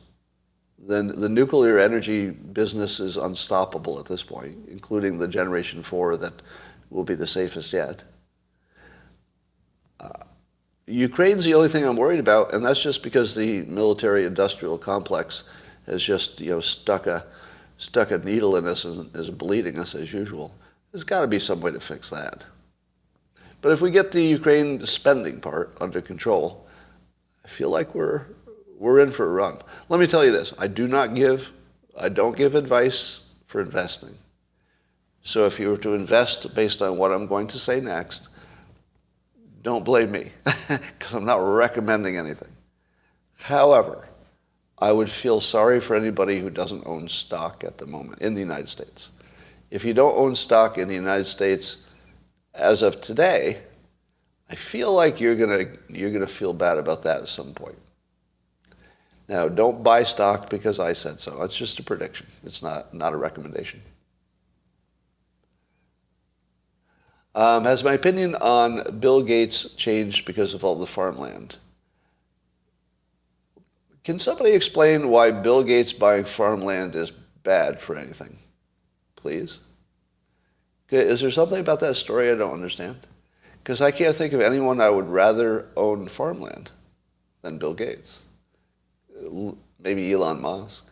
[SPEAKER 1] Then the nuclear energy business is unstoppable at this point, including the Generation 4 that will be the safest yet. Ukraine's the only thing I'm worried about, and that's just because the military-industrial complex has just stuck a needle in us and is bleeding us as usual. There's got to be some way to fix that. But if we get the Ukraine spending part under control, I feel like we're in for a run. Let me tell you this: I don't give advice for investing. So if you were to invest based on what I'm going to say next, don't blame me, because I'm not recommending anything. However, I would feel sorry for anybody who doesn't own stock at the moment in the United States. If you don't own stock in the United States as of today, I feel like you're gonna feel bad about that at some point. Now, don't buy stock because I said so. It's just a prediction. It's not a recommendation. Has my opinion on Bill Gates changed because of all the farmland? Can somebody explain why Bill Gates buying farmland is bad for anything? Please? Okay, is there something about that story I don't understand? Because I can't think of anyone I would rather own farmland than Bill Gates. Maybe Elon Musk.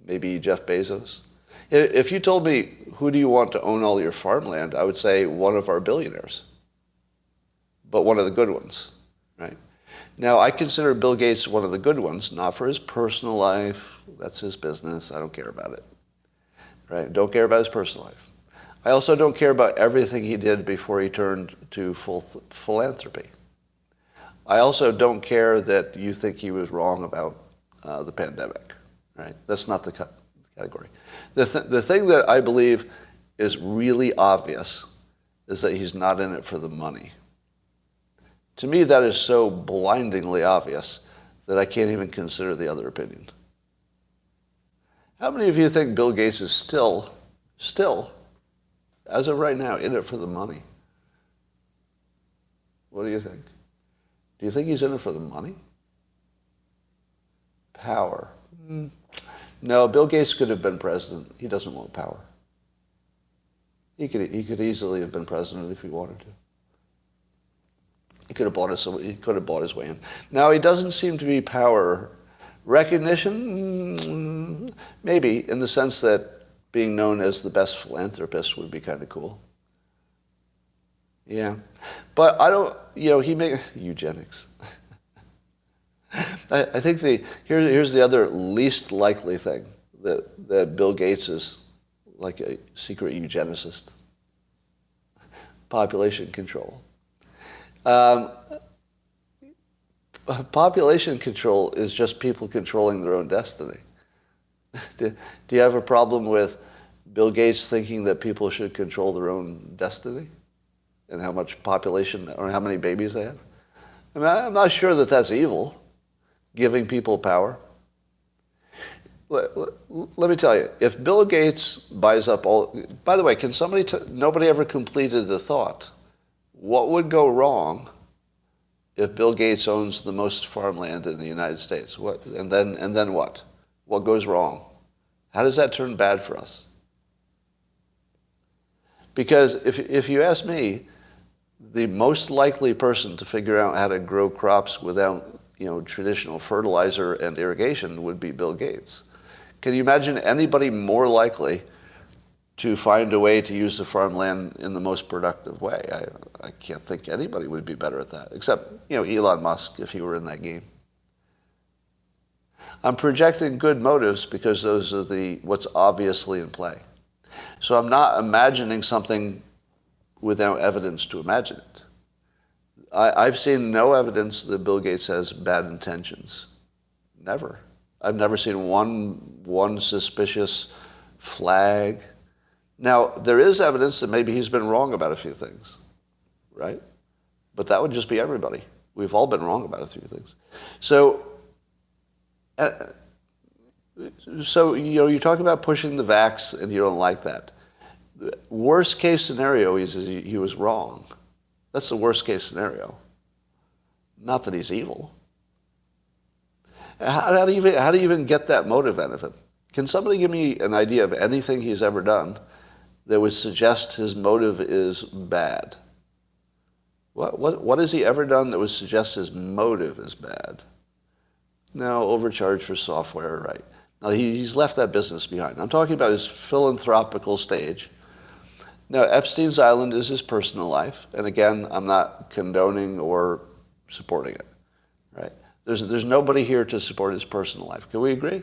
[SPEAKER 1] Maybe Jeff Bezos. If you told me, who do you want to own all your farmland, I would say one of our billionaires. But one of the good ones, right? Now, I consider Bill Gates one of the good ones, not for his personal life. That's his business. I don't care about it, right? Don't care about his personal life. I also don't care about everything he did before he turned to full philanthropy. I also don't care that you think he was wrong about the pandemic, right? That's not the category. The thing that I believe is really obvious is that he's not in it for the money. To me, that is so blindingly obvious that I can't even consider the other opinion. How many of you think Bill Gates is still, as of right now, in it for the money? What do you think? Do you think he's in it for the money? Power. No, Bill Gates could have been president. He doesn't want power. He could easily have been president if he wanted to. He could have bought his way in. Now, he doesn't seem to be power recognition, maybe, in the sense that being known as the best philanthropist would be kind of cool. Yeah. But I don't, he may, eugenics. I think here's the other least likely thing, that Bill Gates is like a secret eugenicist. Population control. Population control is just people controlling their own destiny. Do you have a problem with Bill Gates thinking that people should control their own destiny and how much population or how many babies they have? I mean, I'm not sure that that's evil, giving people power. Let me tell you, if Bill Gates buys up all... By the way, can somebody... Nobody ever completed the thought. What would go wrong if Bill Gates owns the most farmland in the United States? What? And then what? What goes wrong? How does that turn bad for us? Because if you ask me, the most likely person to figure out how to grow crops without traditional fertilizer and irrigation would be Bill Gates. Can you imagine anybody more likely to find a way to use the farmland in the most productive way? I can't think anybody would be better at that, except Elon Musk, if he were in that game. I'm projecting good motives because those are what's obviously in play. So I'm not imagining something without evidence to imagine it. I've seen no evidence that Bill Gates has bad intentions. Never. I've never seen one suspicious flag. Now, there is evidence that maybe he's been wrong about a few things, right? But that would just be everybody. We've all been wrong about a few things. So you talk about pushing the vax and you don't like that. The worst case scenario is he was wrong. That's the worst case scenario. Not that he's evil. How do you even get that motive out of him? Can somebody give me an idea of anything he's ever done that would suggest his motive is bad? What has he ever done that would suggest his motive is bad? No, overcharge for software, right. Now, he's left that business behind. I'm talking about his philanthropical stage. Now, Epstein's Island is his personal life, and again, I'm not condoning or supporting it, right? There's nobody here to support his personal life. Can we agree?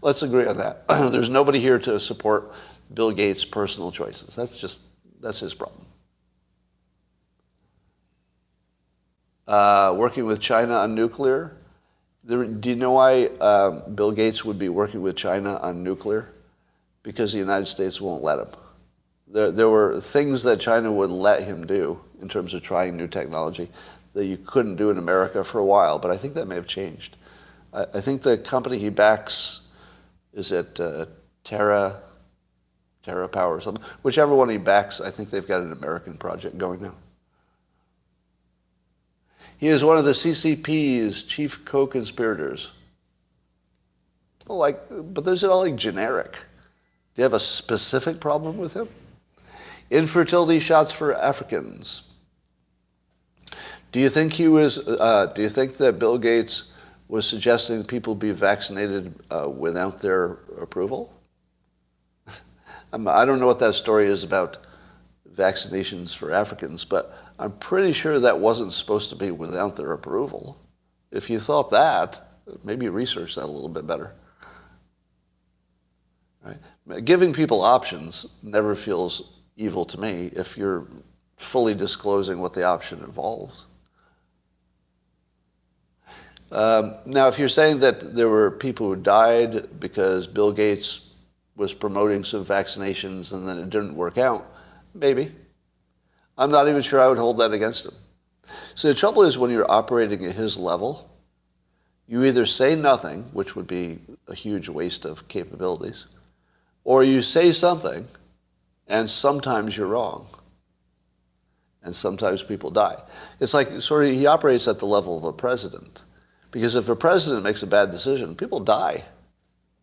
[SPEAKER 1] Let's agree on that. There's nobody here to support Bill Gates' personal choices. That's his problem. Working with China on nuclear. Do you know why Bill Gates would be working with China on nuclear? Because the United States won't let him. There were things that China would let him do in terms of trying new technology that you couldn't do in America for a while, but I think that may have changed. I think the company he backs, is it Terra Power or something? Whichever one he backs, I think they've got an American project going now. He is one of the CCP's chief co-conspirators. But those are all like generic. Do you have a specific problem with him? Infertility shots for Africans. Do you think do you think that Bill Gates was suggesting people be vaccinated without their approval? I don't know what that story is about vaccinations for Africans, but I'm pretty sure that wasn't supposed to be without their approval. If you thought that, maybe research that a little bit better. Right? Giving people options never feels evil to me if you're fully disclosing what the option involves. Now, if you're saying that there were people who died because Bill Gates was promoting some vaccinations and then it didn't work out, maybe. I'm not even sure I would hold that against him. So the trouble is when you're operating at his level, you either say nothing, which would be a huge waste of capabilities, or you say something, and sometimes you're wrong. And sometimes people die. It's like he operates at the level of a president. Because if a president makes a bad decision, people die,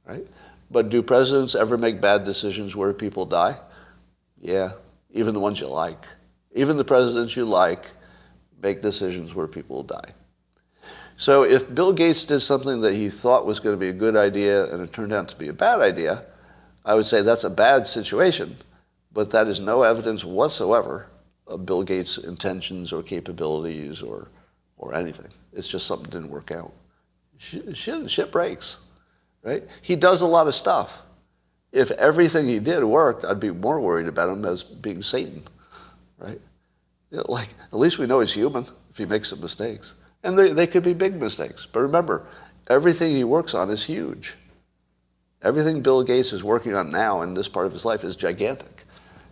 [SPEAKER 1] right? But do presidents ever make bad decisions where people die? Yeah, even the ones you like. Even the presidents you like make decisions where people die. So if Bill Gates did something that he thought was going to be a good idea and it turned out to be a bad idea, I would say that's a bad situation, but that is no evidence whatsoever of Bill Gates' intentions or capabilities or anything. It's just something didn't work out. Shit breaks, right? He does a lot of stuff. If everything he did worked, I'd be more worried about him as being Satan, right? Like, at least we know he's human if he makes some mistakes. And they could be big mistakes. But remember, everything he works on is huge. Everything Bill Gates is working on now in this part of his life is gigantic.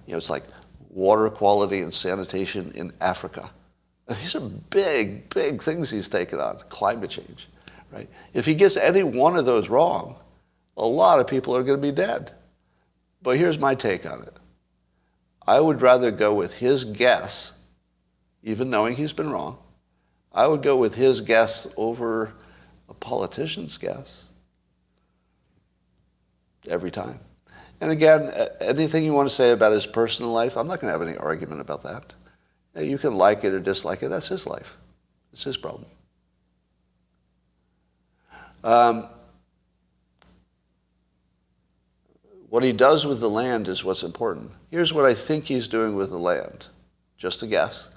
[SPEAKER 1] It's like water quality and sanitation in Africa. These are big, big things he's taken on. Climate change, right? If he gets any one of those wrong, a lot of people are going to be dead. But here's my take on it. I would rather go with his guess, even knowing he's been wrong. I would go with his guess over a politician's guess every time. And again, anything you want to say about his personal life, I'm not going to have any argument about that. You can like it or dislike it. That's his life. It's his problem. What he does with the land is what's important. Here's what I think he's doing with the land. Just a guess.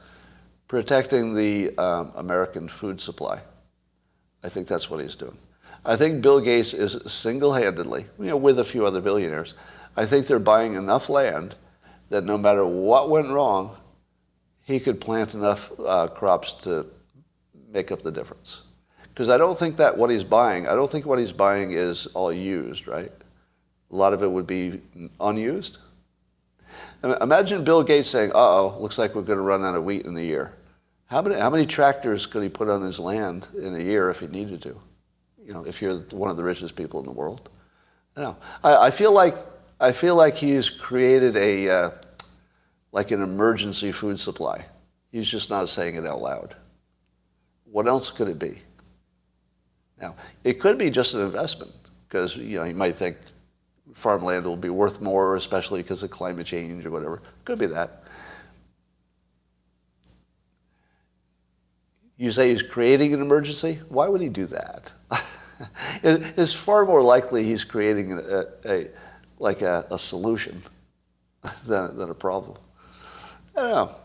[SPEAKER 1] Protecting the American food supply. I think that's what he's doing. I think Bill Gates is single-handedly, with a few other billionaires, I think they're buying enough land that no matter what went wrong, he could plant enough crops to make up the difference. Because I don't think what he's buying is all used, right? A lot of it would be unused. Imagine Bill Gates saying, looks like we're going to run out of wheat in a year. How many tractors could he put on his land in a year if he needed to? If you're one of the richest people in the world. I feel like he's created an emergency food supply. He's just not saying it out loud. What else could it be? Now, it could be just an investment because, you might think farmland will be worth more, especially because of climate change or whatever. Could be that. You say he's creating an emergency? Why would he do that? It's far more likely he's creating a solution than a problem. I don't know.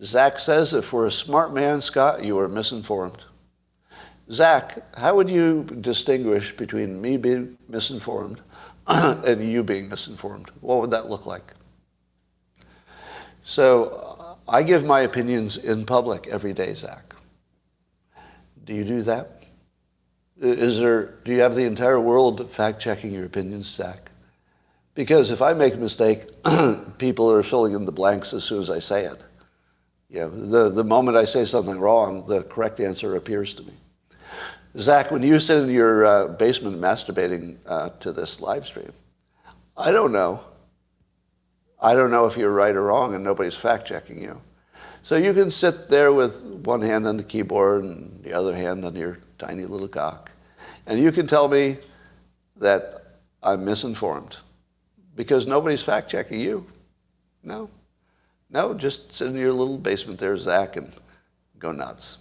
[SPEAKER 1] Zach says, if we're a smart man, Scott, you are misinformed. Zach, how would you distinguish between me being misinformed and you being misinformed? What would that look like? So I give my opinions in public every day, Zach. Do you do that? Do you have the entire world fact-checking your opinions, Zach? Because if I make a mistake, people are filling in the blanks as soon as I say it. The moment I say something wrong, the correct answer appears to me. Zach, when you sit in your basement masturbating to this live stream, I don't know. I don't know if you're right or wrong, and nobody's fact-checking you. So you can sit there with one hand on the keyboard and the other hand on your tiny little cock, And you can tell me that I'm misinformed because nobody's fact-checking you. No. No, just sit in your little basement there, Zach, and go nuts.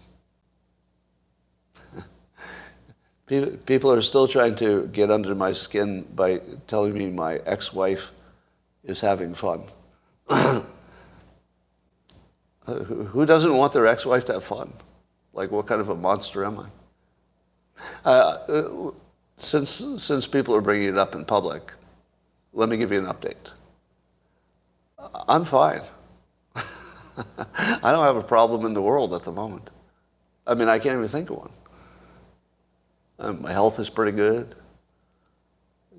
[SPEAKER 1] People are still trying to get under my skin by telling me my ex-wife is having fun. Who doesn't want their ex-wife to have fun? Like, what kind of a monster am I? Since people are bringing it up in public, let me give you an update. I'm fine. I don't have a problem in the world at the moment. I mean, I can't even think of one. My health is pretty good.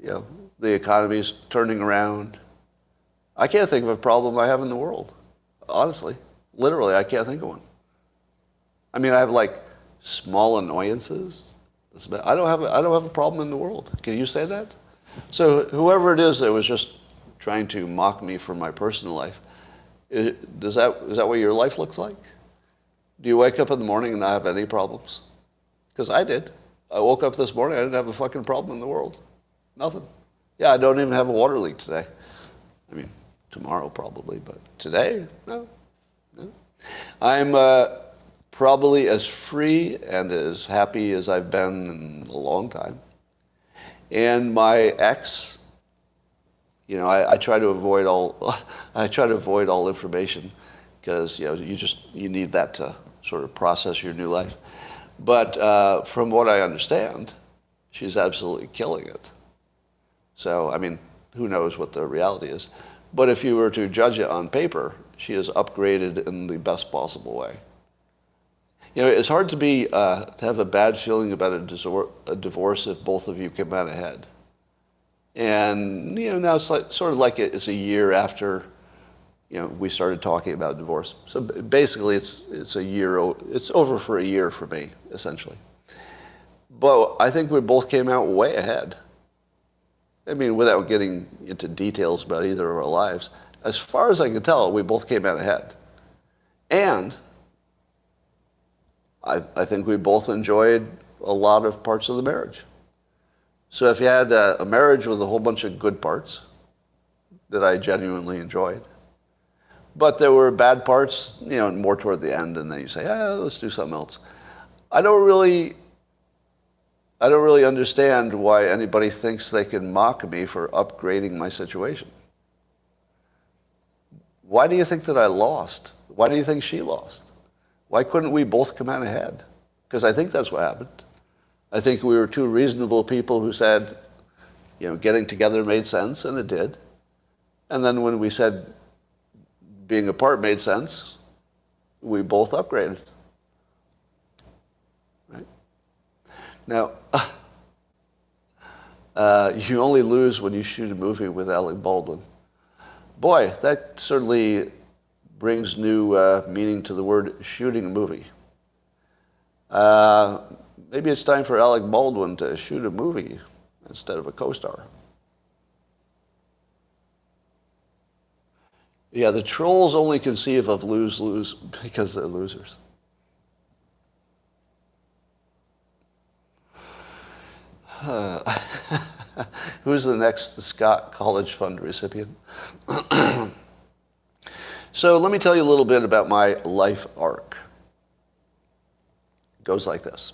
[SPEAKER 1] You know, the economy's turning around. I can't think of a problem I have in the world. Honestly, literally, I can't think of one. I mean, I have like small annoyances. I don't have a problem in the world. Can you say that? So whoever it is that was just trying to mock me for my personal life, is that what your life looks like? Do you wake up in the morning and not have any problems? Because I did. I woke up this morning, I didn't have a fucking problem in the world. Nothing. Yeah, I don't even have a water leak today. I mean, tomorrow probably, but today, no. I'm probably as free and as happy as I've been in a long time. And my ex, you know, I try to avoid all information because, you know, you need that to sort of process your new life. But from what I understand, she's absolutely killing it. So, I mean, who knows what the reality is. But if you were to judge it on paper, she is upgraded in the best possible way. You know, it's hard to have a bad feeling about a divorce if both of you come out ahead. And, you know, now it's like, sort of like it's a year after, you know, we started talking about divorce. So basically it's a year, it's over for a year for me, essentially. But I think we both came out way ahead. I mean, without getting into details about either of our lives, as far as I can tell, we both came out ahead. And I think we both enjoyed a lot of parts of the marriage. So if you had a marriage with a whole bunch of good parts that I genuinely enjoyed, but there were bad parts, you know, more toward the end, and then you say, let's do something else. I don't really understand why anybody thinks they can mock me for upgrading my situation. Why do you think that I lost? Why do you think she lost? Why couldn't we both come out ahead? Because I think that's what happened. I think we were two reasonable people who said, you know, getting together made sense, and it did. And then when we said being apart made sense, we both upgraded. Right? Now, you only lose when you shoot a movie with Alec Baldwin. Boy, that certainly brings new meaning to the word shooting a movie. Maybe it's time for Alec Baldwin to shoot a movie instead of a co-star. Yeah, the trolls only conceive of lose-lose because they're losers. Who's the next Scott College Fund recipient? So let me tell you a little bit about my life arc. It goes like this.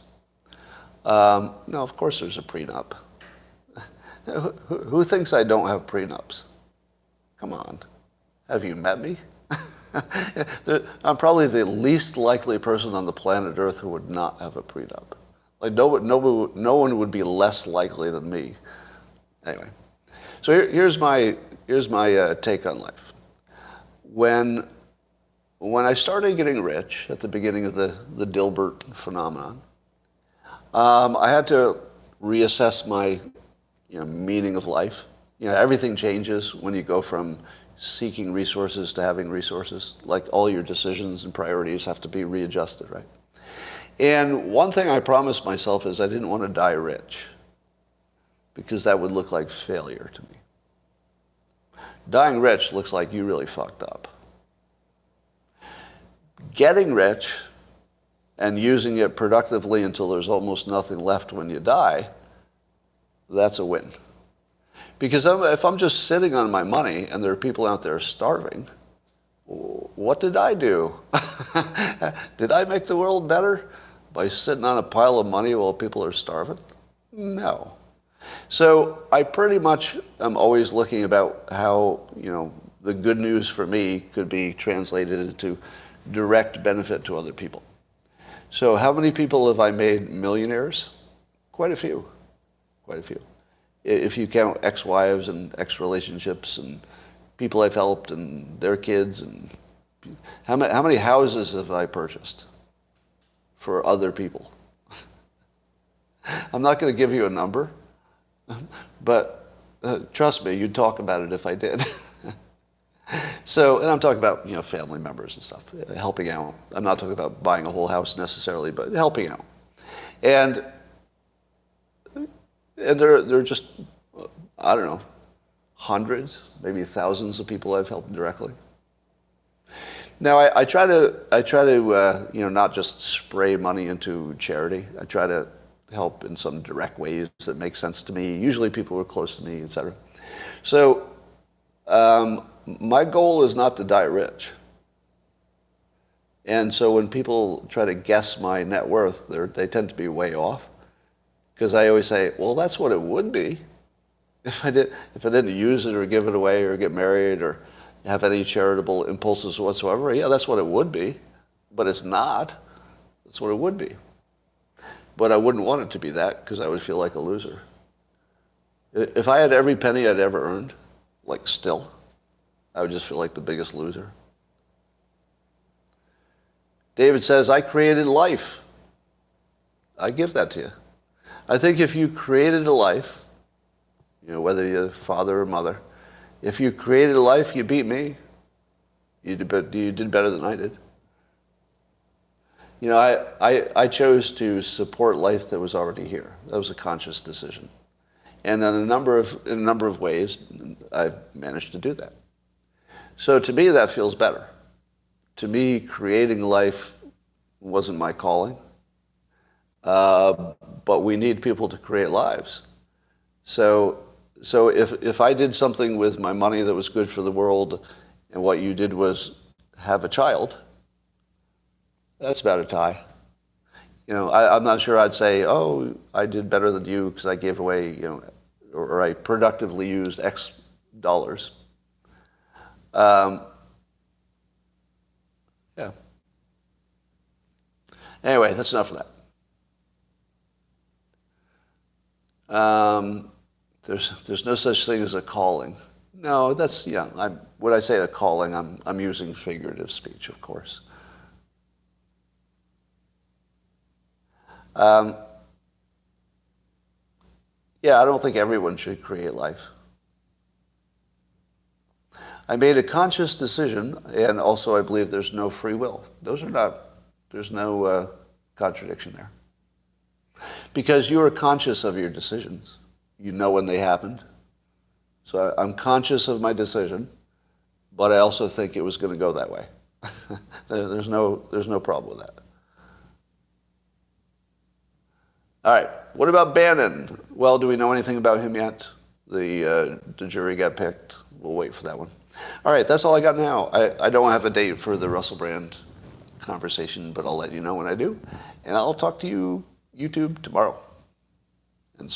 [SPEAKER 1] No, of course there's a prenup. Who thinks I don't have prenups? Come on. Have you met me? I'm probably the least likely person on the planet Earth who would not have a prenup. Like no one would be less likely than me. Anyway, so here's my take on life. When I started getting rich at the beginning of the Dilbert phenomenon, I had to reassess my meaning of life. You know, everything changes when you go from seeking resources to having resources. Like all your decisions and priorities have to be readjusted, right? And one thing I promised myself is I didn't want to die rich because that would look like failure to me. Dying rich looks like you really fucked up. Getting rich and using it productively until there's almost nothing left when you die, that's a win. Because if I'm just sitting on my money and there are people out there starving, what did I do? Did I make the world better by sitting on a pile of money while people are starving? No. So I pretty much am always looking about how, the good news for me could be translated into direct benefit to other people. So how many people have I made millionaires? Quite a few. Quite a few. If you count ex-wives and ex-relationships and people I've helped and their kids, and how many houses have I purchased for other people? I'm not going to give you a number, but trust me, you'd talk about it if I did. So, and I'm talking about, family members and stuff, helping out. I'm not talking about buying a whole house necessarily, but helping out. And there are just, I don't know, hundreds, maybe thousands of people I've helped directly. Now, I try to not just spray money into charity. I try to help in some direct ways that make sense to me. Usually people who are close to me, etc. So my goal is not to die rich. And so when people try to guess my net worth, they tend to be way off. Because I always say, well, that's what it would be if I didn't use it or give it away or get married or have any charitable impulses whatsoever. Yeah, that's what it would be, but it's not. That's what it would be. But I wouldn't want it to be that because I would feel like a loser. If I had every penny I'd ever earned, like still, I would just feel like the biggest loser. David says, I created life. I give that to you. I think if you created a life, whether you're father or mother, if you created a life, you beat me. You did better than I did. I chose to support life that was already here. That was a conscious decision. And in a number of ways, I've managed to do that. So to me, that feels better. To me, creating life wasn't my calling. But we need people to create lives. So if I did something with my money that was good for the world, and what you did was have a child, that's about a tie. I'm not sure I'd say, oh, I did better than you because I gave away, or I productively used X dollars. Yeah. Anyway, that's enough of that. There's no such thing as a calling. No, that's when I say a calling, I'm using figurative speech, of course. I don't think everyone should create life. I made a conscious decision, and also I believe there's no free will. There's no contradiction there. Because you are conscious of your decisions. You know when they happened. So I'm conscious of my decision, but I also think it was going to go that way. There's no problem with that. All right, what about Bannon? Well, do we know anything about him yet? The jury got picked. We'll wait for that one. All right, that's all I got now. I don't have a date for the Russell Brand conversation, but I'll let you know when I do. And I'll talk to you, YouTube, tomorrow. And